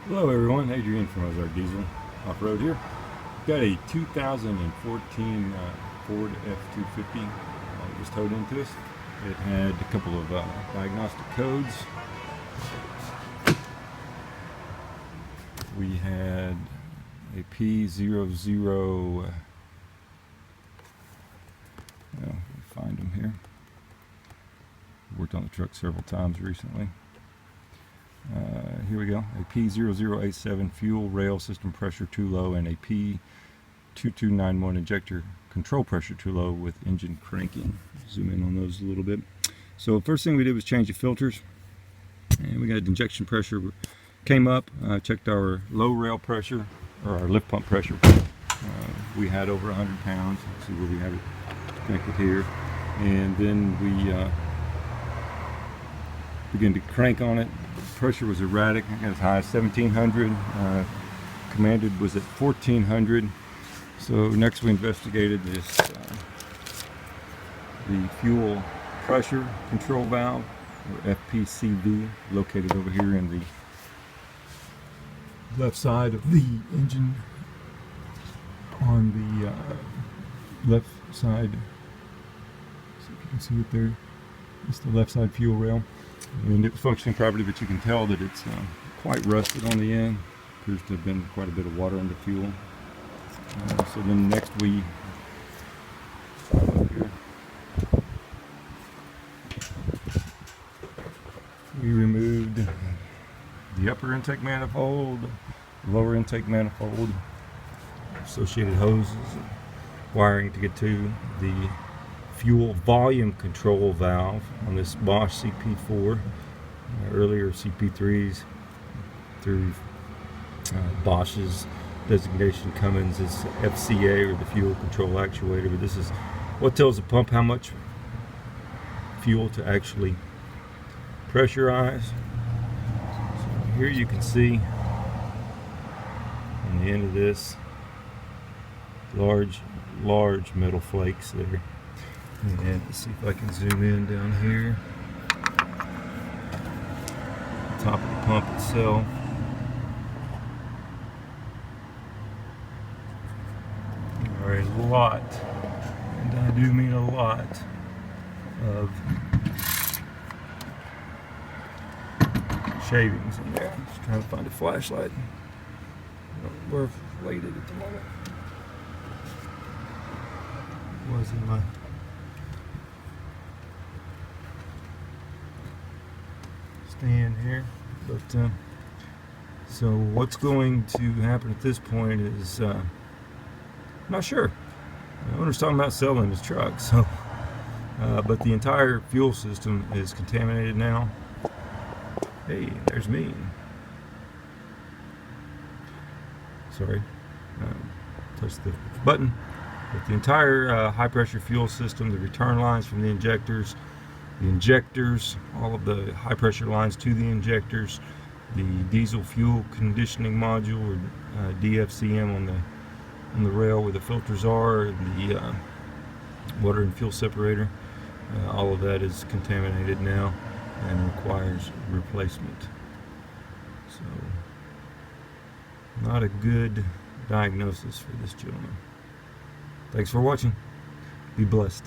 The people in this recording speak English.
Hello everyone, Adrian from Ozark Diesel Off-Road here. Got a 2014 Ford F-250 that was towed into us. It had a couple of diagnostic codes. We had a P00, find them here. Worked on the truck several times recently. Here we go, a P0087 fuel rail system pressure too low and a P2291 injector control pressure too low with engine cranking. Zoom in on those a little bit. So first thing we did was change the filters, and we got injection pressure came up. Checked our low rail pressure, or our lift pump pressure. We had over 100 pounds. Let's see where we have it connected here, and then we began to crank on it. Pressure was erratic, as high as 1700. Commanded was at 1400. So next we investigated this, the fuel pressure control valve, or FPCV, located over here in the left side of the engine, on the left side. See if you can see it there. It's the left side fuel rail. And it was functioning properly, but you can tell that it's quite rusted on the end. Appears to have been quite a bit of water in the fuel. So then next we removed the upper intake manifold, the lower intake manifold, associated hoses, wiring to get to the fuel volume control valve on this Bosch CP4. Earlier CP3s through Bosch's designation Cummins is FCA, or the fuel control actuator, but this is what tells the pump how much fuel to actually pressurize. So here you can see on the end of this large metal flakes there. And let's see if I can zoom in down here. Top of the pump itself. There are a lot, and I do mean a lot, of shavings in there. Just trying to find a flashlight. We're inflated at the moment. It was in my stand here, but so what's going to happen at this point is I'm not sure. The owner's talking about selling his truck, so but the entire fuel system is contaminated now. Hey, there's me. Sorry, touched the button. But the entire high pressure fuel system, the return lines from the injectors, all of the high pressure lines to the injectors, the diesel fuel conditioning module, or DFCM on the rail where the filters are, and the water and fuel separator, all of that is contaminated now and requires replacement. So not a good diagnosis for this gentleman. Thanks for watching. Be blessed.